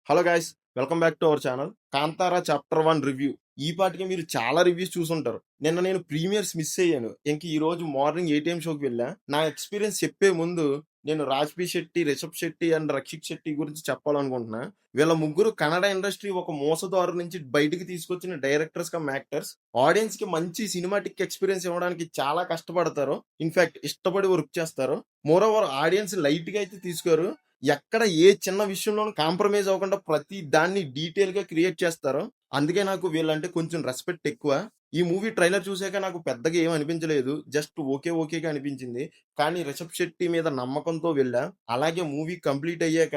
Hello guys, welcome back to our channel. Kantara chapter 1 review. ఈ పాటికి మీరు చాలా రివ్యూస్ చూసుంటారు. నిన్న నేను ప్రీమియర్స్ మిస్ అయ్యాను. ఇంక ఈ రోజు మార్నింగ్ ఏటీఎం షోకి వెళ్ళా. నా ఎక్స్పీరియన్స్ చెప్పే ముందు నేను రాజ్‌బీ శెట్టి, రిషబ్ శెట్టి అండ్ రక్షిత్ శెట్టి గురించి చెప్పాలనుకుంటున్నా. వీళ్ళ ముగ్గురు కన్నడ ఇండస్ట్రీ ఒక మోసదారు నుంచి బయటికి తీసుకొచ్చిన డైరెక్టర్స్ కమ్ యాక్టర్స్. ఆడియన్స్‌కి మంచి సినిమాటిక్ ఎక్స్పీరియన్స్ ఇవ్వడానికి చాలా కష్టపడతారు. ఇన్‌ఫాక్ట్ ఇష్టపడి వర్క్ చేస్తారు. మోరోవర్ ఆడియన్స్ లైట్‌గా అయితే తీసుకోరు. ఎక్కడ ఏ చిన్న విషయంలోనూ కాంప్రమైజ్ అవ్వకుండా ప్రతి దాన్ని డీటెయిల్‌గా క్రియేట్ చేస్తారో, అందుకే నాకు వీళ్ళంటే కొంచెం రెస్పెక్ట్ ఎక్కువ. ఈ మూవీ ట్రైలర్ చూసాక నాకు పెద్దగా ఏమి అనిపించలేదు. జస్ట్ ఓకేగా అనిపించింది. కానీ రిషబ్ శెట్టి మీద నమ్మకంతో వెళ్ళా. అలాగే మూవీ కంప్లీట్ అయ్యాక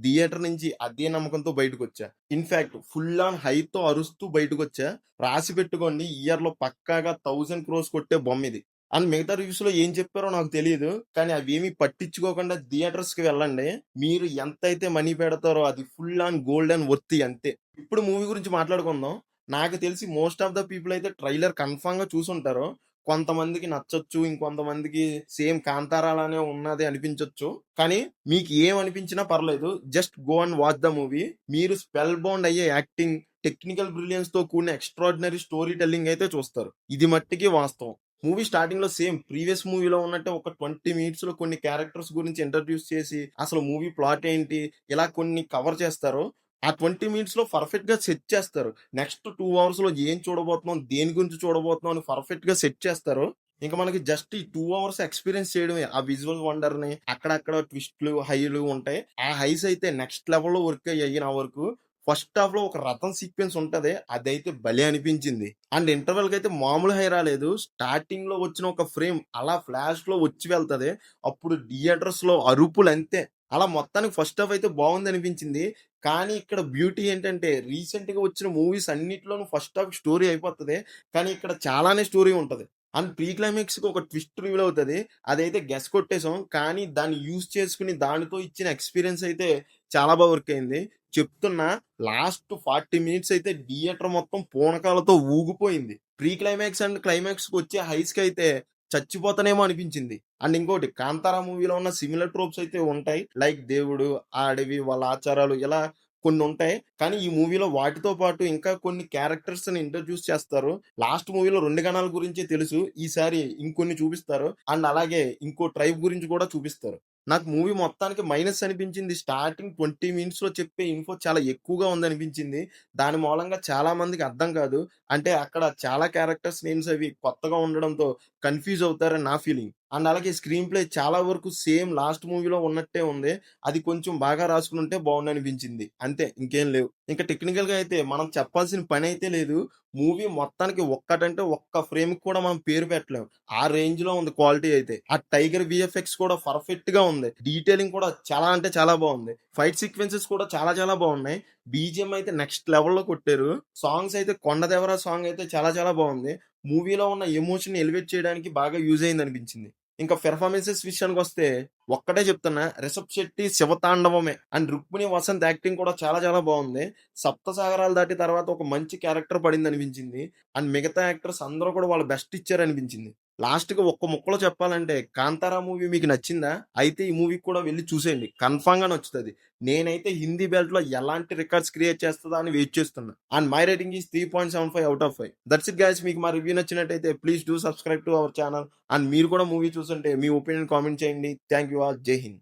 థియేటర్ నుంచి అదే నమ్మకంతో బయటకొచ్చా. ఇన్‌ఫాక్ట్ ఫుల్ ఆన్ హైతో అరుస్తూ బయటకొచ్చా. రాసి పెట్టుకోండి, ఇయర్‌లో పక్కాగా 1000 క్రోర్స్ కొట్టే బొమ్మిది. అండ్ మిగతా రివ్యూస్‌లో ఏం చెప్పారో నాకు తెలీదు. కానీ అవేమీ పట్టించుకోకుండా థియేటర్స్‌కి వెళ్ళండి. మీరు ఎంతైతే మనీ పెడతారో అది full on gold and worthy అంతే. ఇప్పుడు మూవీ గురించి మాట్లాడుకుందాం. నాకు తెలిసి మోస్ట్ ఆఫ్ ద పీపుల్ అయితే ట్రైలర్ కన్ఫర్మ్‌గా చూసుంటారు. కొంతమందికి నచ్చొచ్చు. ఇంకొంతమందికి సేమ్ 'కాంతార' లానే ఉన్నది అనిపించొచ్చు. కానీ మీకు ఏమనిపించినా పర్లేదు. Just go and watch the movie. మీరు స్పెల్ బౌండ్ అయ్యే యాక్టింగ్, టెక్నికల్ బ్రిలియన్స్‌తో కూడిన ఎక్స్‌ట్రార్డినరీ స్టోరీ టెల్లింగ్ అయితే చూస్తారు. ఇది మట్టికి వాస్తవం. మూవీ స్టార్టింగ్ లో సేమ్ ప్రీవియస్ మూవీలో ఉన్నట్టే ఒక 20 మినిట్స్ లో కొన్ని క్యారెక్టర్స్ గురించి ఇంట్రడ్యూస్ చేసి అసలు మూవీ ప్లాట్ ఏంటి ఇలా కొన్ని కవర్ చేస్తారు. ఆ 20 మినిట్స్ లో పర్ఫెక్ట్ గా సెట్ చేస్తారు. నెక్స్ట్ 2 అవర్స్ లో ఏం చూడబోతున్నాం, దేని గురించి చూడబోతున్నాం అని పర్ఫెక్ట్ గా సెట్ చేస్తారు. ఇంకా మనకి జస్ట్ ఈ 2 అవర్స్ ఎక్స్పీరియన్స్ చేయడమే. ఆ విజువల్ వండర్ ని అక్కడక్కడ ట్విస్ట్లు హైలు ఉంటాయి. ఆ హైస్ అయితే నెక్స్ట్ లెవెల్ లో వర్క్ అయ్యాయి నా వరకు. ఫస్ట్ హాఫ్ లో ఒక రథం సీక్వెన్స్ ఉంటది, అదైతే భలే అనిపించింది. అండ్ ఇంటర్వెల్ కి అయితే మామూలు హై రాలేదు. స్టార్టింగ్ లో వచ్చిన ఒక ఫ్రేమ్ అలా ఫ్లాష్ లో వచ్చి వెళ్తది. అప్పుడు థియేటర్స్ లో అరుపులు అంతే. అలా మొత్తానికి ఫస్ట్ హాఫ్ అయితే బాగుంది అనిపించింది. కానీ ఇక్కడ బ్యూటీ ఏంటంటే రీసెంట్ గా వచ్చిన మూవీస్ అన్నిట్లోనూ ఫస్ట్ హాఫ్ స్టోరీ అయిపోతుంది. కానీ ఇక్కడ చాలానే స్టోరీ ఉంటది. అండ్ ప్రీ క్లైమాక్స్ కి ఒక ట్విస్ట్ రివీల్ అవుతుంది. అదైతే గెస్ కొట్టేసాం. కానీ దాన్ని యూజ్ చేసుకుని దానితో ఇచ్చిన ఎక్స్పీరియన్స్ అయితే చాలా బాగా వర్క్ అయింది. చెప్తున్నా, లాస్ట్ 40 మినిట్స్ అయితే థియేటర్ మొత్తం పూనకాలతో ఊగిపోయింది. ప్రీ క్లైమాక్స్ అండ్ క్లైమాక్స్ కి వచ్చే హైస్ కి అయితే చచ్చిపోతానేమో అనిపించింది. అండ్ ఇంకోటి, కాంతారా మూవీలో ఉన్న సిమిలర్ ట్రోప్స్ అయితే ఉంటాయి. లైక్ దేవుడు, ఆ అడవి, వాళ్ళ ఆచారాలు ఇలా కొన్ని ఉంటాయి. కానీ ఈ మూవీలో వాటితో పాటు ఇంకా కొన్ని క్యారెక్టర్స్ ని ఇంట్రడ్యూస్ చేస్తారు. లాస్ట్ మూవీలో 2 గణాల గురించే తెలుసు. ఈసారి ఇంకొన్ని చూపిస్తారు. అండ్ అలాగే ఇంకో ట్రైబ్ గురించి కూడా చూపిస్తారు. నాకు మూవీ మొత్తానికి మైనస్ అనిపించింది. స్టార్టింగ్ 20 మినిట్స్ లో చెప్పే ఇన్ఫో చాలా ఎక్కువగా ఉందనిపించింది. దాని మూలంగా చాలా మందికి అర్థం కాదు. అంటే అక్కడ చాలా క్యారెక్టర్స్ నేమ్స్ అవి కొత్తగా ఉండడంతో కన్‌ఫ్యూజ్ అవుతారని నా ఫీలింగ్. అండ్ అలాగే స్క్రీన్ ప్లే చాలా వరకు సేమ్ లాస్ట్ మూవీలో ఉన్నట్టే ఉంది. అది కొంచెం బాగా రాసుకునుంటే బావుండనిపించింది. అంతే, ఇంకేం లేవు. ఇంకా టెక్నికల్‌గా అయితే మనం చెప్పాల్సిన పనైతే లేదు. మూవీ మొత్తానికి ఒక్కటంటే ఒక్క ఫ్రేమ్‌కి కూడా మనం పేరు పెట్టలేం. ఆ రేంజ్‌లో ఉంది క్వాలిటీ అయితే. ఆ టైగర్ వీఎఫ్ఎక్స్ కూడా పర్ఫెక్ట్‌గా ఉంది. డీటెయిలింగ్ కూడా చాలా అంటే చాలా బావుంది. ఫైట్ సీక్వెన్సెస్ కూడా చాలా చాలా బావున్నాయి. బీజీఎం అయితే నెక్స్ట్ లెవెల్‌లో కొట్టారు. సాంగ్స్ అయితే 'కొండదేవర' సాంగ్ అయితే చాలా చాలా బావుంది. మూవీలో ఉన్న ఎమోషన్ ఎలివేట్ చేయడానికి బాగా యూజ్ అయింది అనిపించింది. ఇంకా పెర్ఫార్మెన్సెస్ విషయానికొస్తే ఒక్కటే చెప్తున్నా, రిషబ్ శెట్టి శివతాండవమే. అండ్ రుక్మిణి వసంత్ యాక్టింగ్ కూడా చాలా చాలా బాగుంది. సప్త సాగరాలు దాటి తర్వాత ఒక మంచి క్యారెక్టర్ పడింది అనిపించింది. అండ్ మిగతా యాక్టర్స్ అందరూ కూడా వాళ్ళ బెస్ట్ ఇచ్చారు అనిపించింది. లాస్ట్ కి ఒక్క ముక్కలో చెప్పాలంటే, కాంతారా మూవీ మీకు నచ్చిందా? అయితే ఈ మూవీ కూడా వెళ్ళి చూసేయండి, కన్ఫామ్ గా నచ్చుతుంది. నేనైతే హిందీ బెల్ట్ లో ఎలాంటి రికార్డ్స్ క్రియేట్ చేస్తుందా అని వెయిట్ చేస్తున్నా. And my rating is 3.75 out of 5. That's it guys. మీకు మా రివ్యూ నచ్చినట్టయితే please do subscribe to our channel. And మీరు కూడా మూవీ చూస్తుంటే మీ ఒపీనియన్ కామెంట్ చేయండి. Thank you all. జై హింద్.